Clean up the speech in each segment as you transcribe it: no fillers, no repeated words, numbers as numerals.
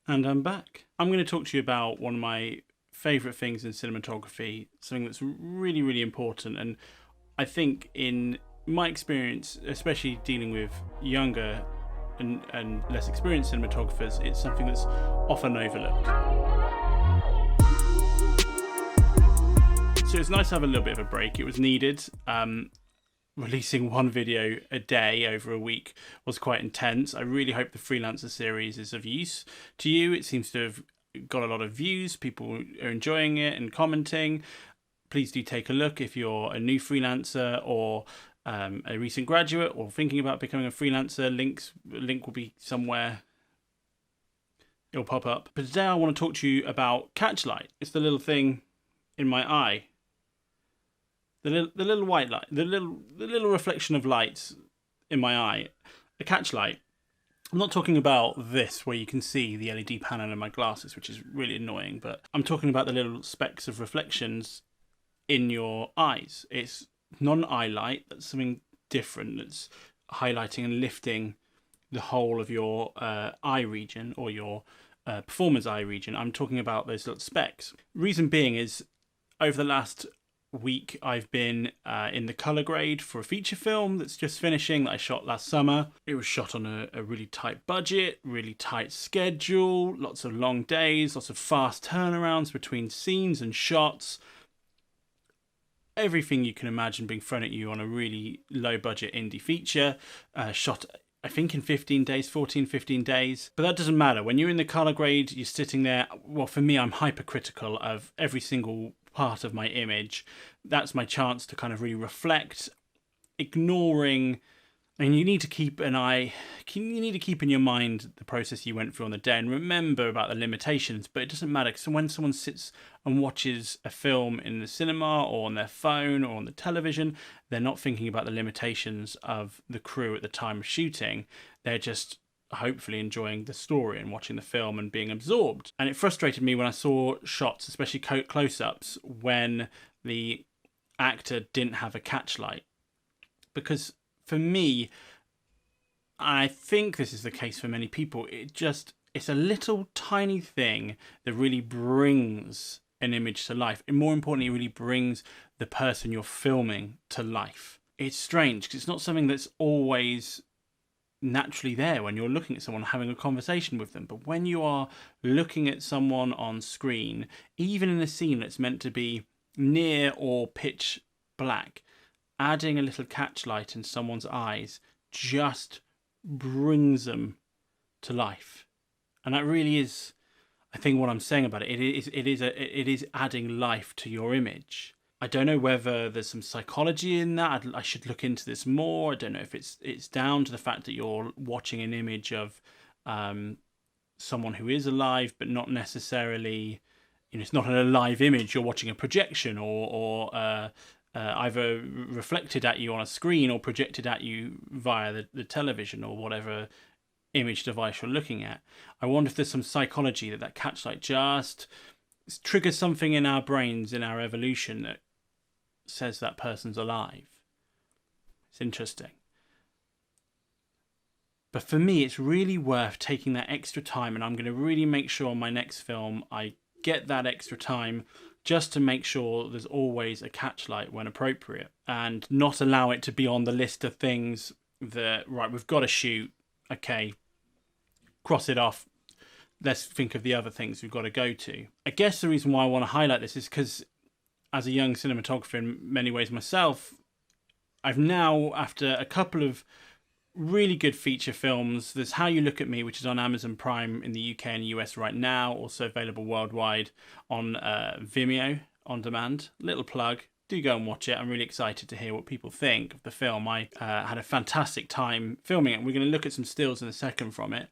And I'm back. I'm going to talk to you about one of my favourite things in cinematography, something that's really, really important. And I think in my experience, especially dealing with younger and less experienced cinematographers, it's something that's often overlooked. So it's nice to have a little bit of a break. It was needed. Releasing one video a day over a week was quite intense. I really hope the Freelancer series is of use to you. It seems to have got a lot of views. People are enjoying it and commenting. Please do take a look if you're a new freelancer or a recent graduate or thinking about becoming a freelancer. Link will be somewhere. It'll pop up. But today I want to talk to you about catchlight. It's the little thing in my eye. The little white light, the little reflection of light in my eye, a catchlight. I'm not talking about this where you can see the LED panel in my glasses, which is really annoying, but I'm talking about the little specks of reflections in your eyes. It's non-eye light, that's something different, that's highlighting and lifting the whole of your eye region or your performer's eye region. I'm talking about those little specks. Reason being is over the last week I've been in the colour grade for a feature film that's just finishing that I shot last summer. It was shot on a really tight budget, really tight schedule, lots of long days, lots of fast turnarounds between scenes and shots. Everything you can imagine being thrown at you on a really low budget indie feature, shot I think in 15 days, 15 days. But that doesn't matter. When you're in the colour grade, you're sitting there. Well, for me, I'm hypercritical of every single part of my image. That's my chance to kind of really reflect, ignoring. And you need to keep in your mind the process you went through on the day and remember about the limitations. But it doesn't matter, because when someone sits and watches a film in the cinema or on their phone or on the television, they're not thinking about the limitations of the crew at the time of shooting. They're just hopefully enjoying the story and watching the film and being absorbed. And it frustrated me when I saw shots, especially close-ups, when the actor didn't have a catchlight. Because for me, I think this is the case for many people, it's a little tiny thing that really brings an image to life. And more importantly, it really brings the person you're filming to life. It's strange because it's not something that's always naturally there when you're looking at someone, having a conversation with them. But when you are looking at someone on screen, even in a scene that's meant to be near or pitch black, adding a little catchlight in someone's eyes just brings them to life. And that really is, I think, what I'm saying about it. It is adding life to your image. I don't know whether there's some psychology in that. I should look into this more. I don't know if it's down to the fact that you're watching an image of someone who is alive, but not necessarily, it's not an alive image. You're watching a projection or either reflected at you on a screen or projected at you via the television or whatever image device you're looking at. I wonder if there's some psychology that catchlight just triggers something in our brains, in our evolution, that says that person's alive. It's interesting. But for me, it's really worth taking that extra time, and I'm going to really make sure on my next film I get that extra time just to make sure there's always a catchlight when appropriate, and not allow it to be on the list of things that, right, we've got to shoot, okay, cross it off, let's think of the other things we've got to go to. I guess the reason why I want to highlight this is because as a young cinematographer in many ways myself, I've now, after a couple of really good feature films, there's How You Look at Me, which is on Amazon Prime in the UK and US right now, also available worldwide on Vimeo on demand. Little plug, do go and watch it. I'm really excited to hear what people think of the film. I had a fantastic time filming it. We're going to look at some stills in a second from it.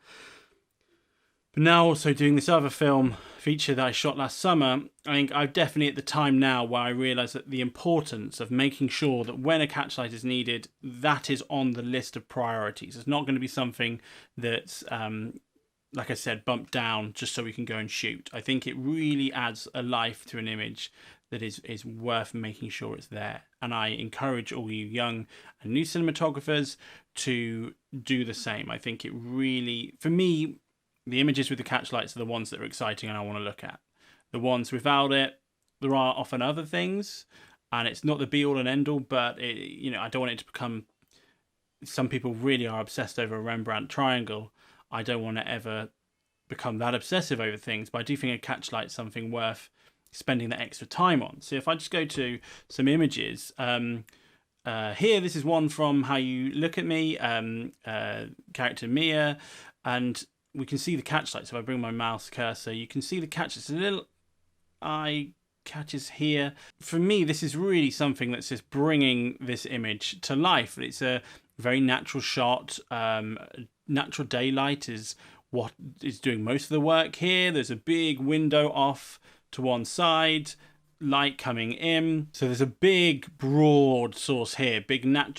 But now also doing this other film feature that I shot last summer, I think I'm definitely at the time now where I realise that the importance of making sure that when a catchlight is needed, that is on the list of priorities. It's not going to be something that's, like I said, bumped down just so we can go and shoot. I think it really adds a life to an image that is worth making sure it's there. And I encourage all you young and new cinematographers to do the same. I think it really, for me, The images with the catch lights are the ones that are exciting and I want to look at. The ones without it, there are often other things, and it's not the be-all and end-all, but I don't want it to become... Some people really are obsessed over a Rembrandt triangle. I don't want to ever become that obsessive over things, but I do think a catch light is something worth spending that extra time on. So if I just go to some images, here, this is one from How You Look at Me, character Mia, and we can see the catch light. So if I bring my mouse cursor, you can see the catch. It's a little eye catches here. For me, this is really something that's just bringing this image to life. It's a very natural shot. Natural daylight is what is doing most of the work here. There's a big window off to one side, light coming in. So there's a big broad source here,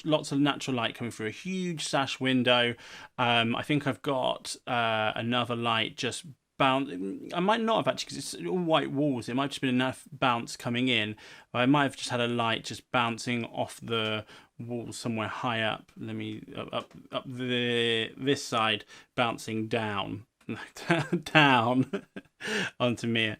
lots of natural light coming through a huge sash window. I think I've got another light just bounce. I might not have actually, because it's all white walls. It might have just been enough bounce coming in. I might have just had a light just bouncing off the wall somewhere high up. Let me up this side, bouncing down down onto Mia.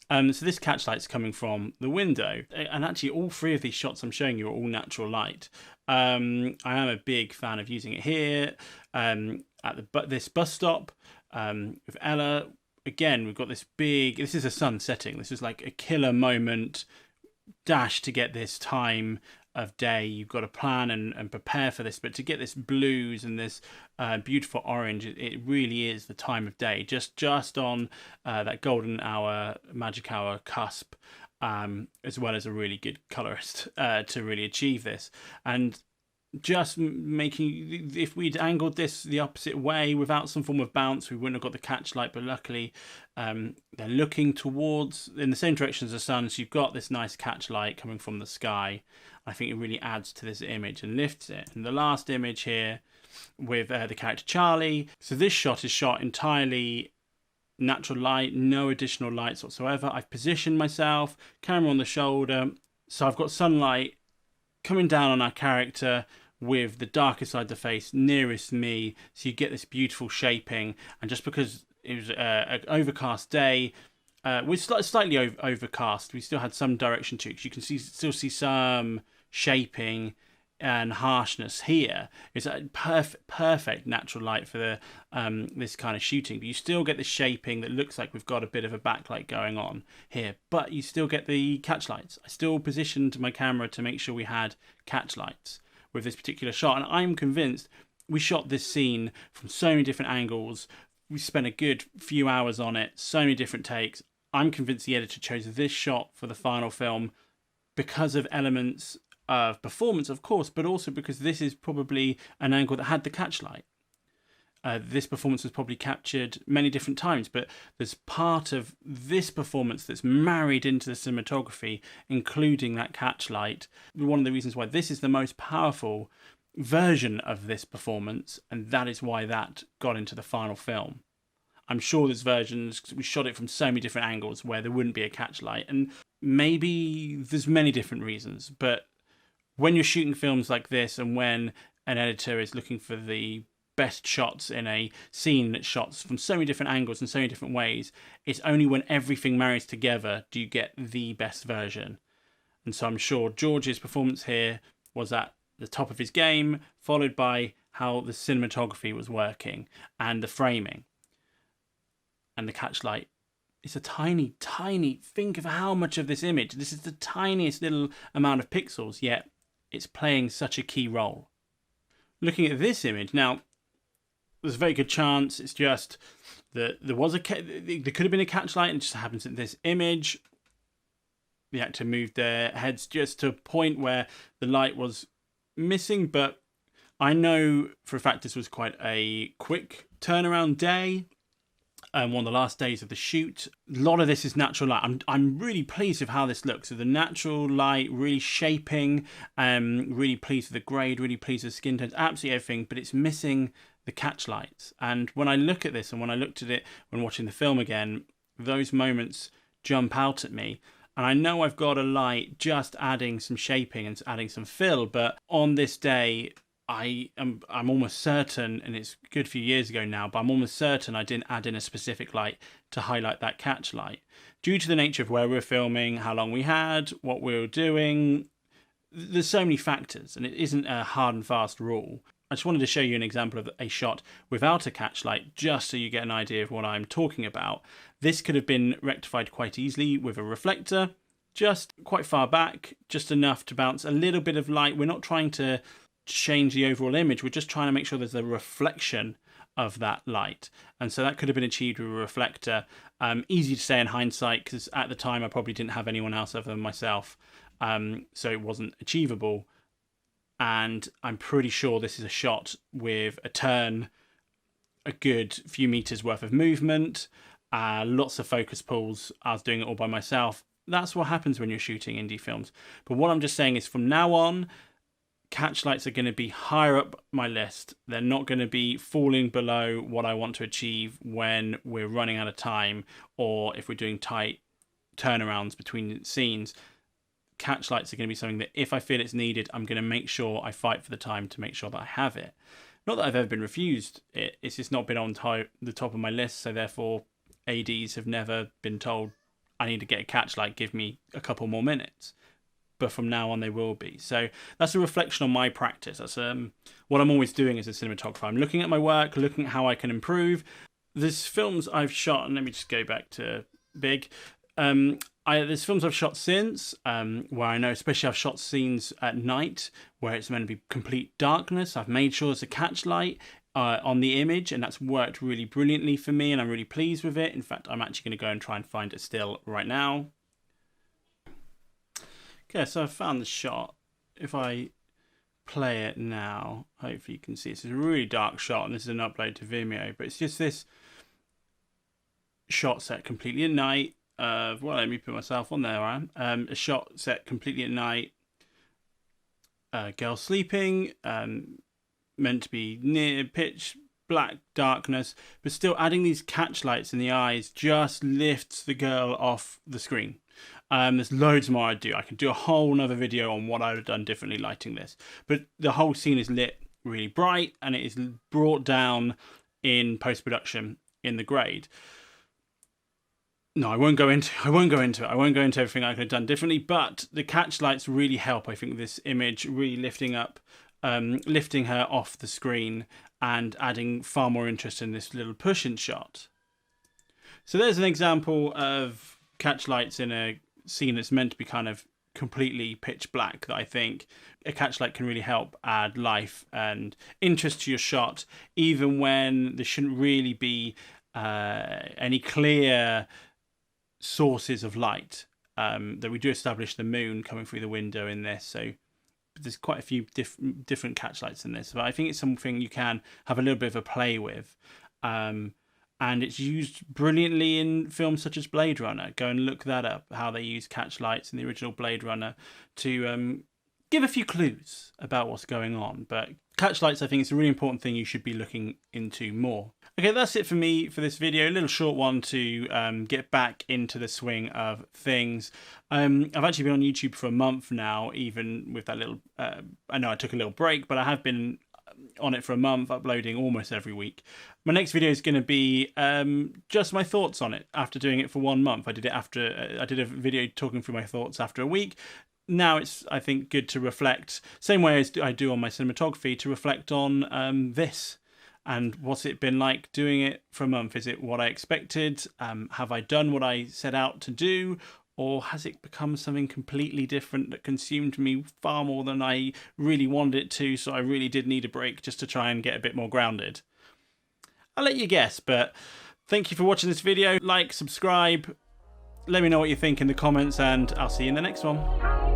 So this catch light's coming from the window, and actually all three of these shots I'm showing you are all natural light. I am a big fan of using it here at this bus stop with Ella. Again, we've got this this is a sun setting. This is like a killer moment, dash to get this time of day. You've got to plan and prepare for this, but to get this blues and this beautiful orange, it really is the time of day, just on that golden hour, magic hour cusp, as well as a really good colorist to really achieve this. And just making, if we'd angled this the opposite way without some form of bounce, we wouldn't have got the catch light, but luckily they're looking towards in the same direction as the sun, so you've got this nice catch light coming from the sky. I think it really adds to this image and lifts it. And the last image here with the character Charlie, so this shot is shot entirely natural light, no additional lights whatsoever. I've positioned myself, camera on the shoulder, so I've got sunlight coming down on our character with the darker side of the face nearest me, so you get this beautiful shaping. And just because it was an overcast day, we're slightly overcast, we still had some direction to it. You can still see some shaping and harshness here. It's a perfect natural light for the this kind of shooting, but you still get the shaping that looks like we've got a bit of a backlight going on here, but you still get the catch lights. I still positioned my camera to make sure we had catch lights with this particular shot, and I'm convinced we shot this scene from so many different angles. We spent a good few hours on it, so many different takes. I'm convinced the editor chose this shot for the final film because of elements of performance, of course, but also because this is probably an angle that had the catch light. This performance was probably captured many different times, but there's part of this performance that's married into the cinematography, including that catch light. One of the reasons why this is the most powerful version of this performance, and that is why that got into the final film. I'm sure there's versions, we shot it from so many different angles where there wouldn't be a catch light, and maybe there's many different reasons, but when you're shooting films like this, and when an editor is looking for the best shots in a scene that's shot from so many different angles and so many different ways, it's only when everything marries together do you get the best version. And so I'm sure George's performance here was at the top of his game, followed by how the cinematography was working and the framing and the catch light. It's a tiny, think of how much of this image, this is the tiniest little amount of pixels, yet it's playing such a key role. Looking at this image, now, there's a very good chance it's just that there could have been a catch light, and it just happens in this image. The actor moved their heads just to a point where the light was missing, but I know for a fact this was quite a quick turnaround day. One of the last days of the shoot. A lot of this is natural light. I'm really pleased with how this looks. So the natural light really shaping, really pleased with the grade, really pleased with the skin tones, absolutely everything, but it's missing the catch lights. And when I look at this, and when I looked at it when watching the film again, those moments jump out at me. And I know I've got a light just adding some shaping and adding some fill, but on this day, I'm almost certain, and it's a good few years ago now, but I'm almost certain I didn't add in a specific light to highlight that catch light. Due to the nature of where we were filming, how long we had, what we were doing, there's so many factors, and it isn't a hard and fast rule. I just wanted to show you an example of a shot without a catch light, just so you get an idea of what I'm talking about. This could have been rectified quite easily with a reflector, just quite far back, just enough to bounce a little bit of light. We're not trying to change the overall image, we're just trying to make sure there's a reflection of that light, and so that could have been achieved with a reflector. Easy to say in hindsight, because at the time I probably didn't have anyone else other than myself, so it wasn't achievable. And I'm pretty sure this is a shot with a turn, a good few meters worth of movement, lots of focus pulls. I was doing it all by myself. That's what happens when you're shooting indie films. But what I'm just saying is, from now on, catch lights are going to be higher up my list. They're not going to be falling below what I want to achieve when we're running out of time, or if we're doing tight turnarounds between scenes. Catch lights are going to be something that, if I feel it's needed, I'm going to make sure I fight for the time to make sure that I have it. Not that I've ever been refused it, it's just not been on the top of my list, so therefore ADs have never been told, I need to get a catch light, give me a couple more minutes. But from now on they will be. So that's a reflection on my practice. That's what I'm always doing as a cinematographer. I'm looking at my work, looking at how I can improve. There's films I've shot, and let me just go back to Big. There's films I've shot since, where I know, especially I've shot scenes at night where it's meant to be complete darkness. I've made sure there's a catch light on the image, and that's worked really brilliantly for me, and I'm really pleased with it. In fact, I'm actually going to go and try and find it still right now. Okay, so I've found the shot. If I play it now, hopefully you can see it's a really dark shot, and this is an upload to Vimeo, but it's just this shot set completely at night. Well, let me put myself on there. A shot set completely at night. Girl sleeping, meant to be near pitch black darkness, but still adding these catch lights in the eyes just lifts the girl off the screen. There's loads more I'd do. I could do a whole nother video on what I would have done differently lighting this. But the whole scene is lit really bright, and it is brought down in post-production in the grade. No, I won't go into it. I won't go into everything I could have done differently, but the catch lights really help. I think this image really lifting her off the screen and adding far more interest in this little push-in shot. So there's an example of catch lights in a scene that's meant to be kind of completely pitch black, that I think a catch light can really help add life and interest to your shot, even when there shouldn't really be any clear sources of light. That we do establish the moon coming through the window in this, so there's quite a few different catch lights in this, but I think it's something you can have a little bit of a play with. And it's used brilliantly in films such as Blade Runner. Go and look that up, how they use catch lights in the original Blade Runner to give a few clues about what's going on. But catch lights, I think, is a really important thing you should be looking into more. Okay, that's it for me for this video. A little short one to get back into the swing of things. I've actually been on YouTube for a month now, even with that little... I know I took a little break, but I have been on it for a month, uploading almost every week. My next video is going to be just my thoughts on it after doing it for 1 month. I did a video talking through my thoughts after a week. Now it's, I think, good to reflect, same way as I do on my cinematography, to reflect on this. And what's it been like doing it for a month? Is it what I expected? Have I done what I set out to do? Or has it become something completely different that consumed me far more than I really wanted it to, so I really did need a break just to try and get a bit more grounded? I'll let you guess, but thank you for watching this video. Like, subscribe, let me know what you think in the comments, and I'll see you in the next one.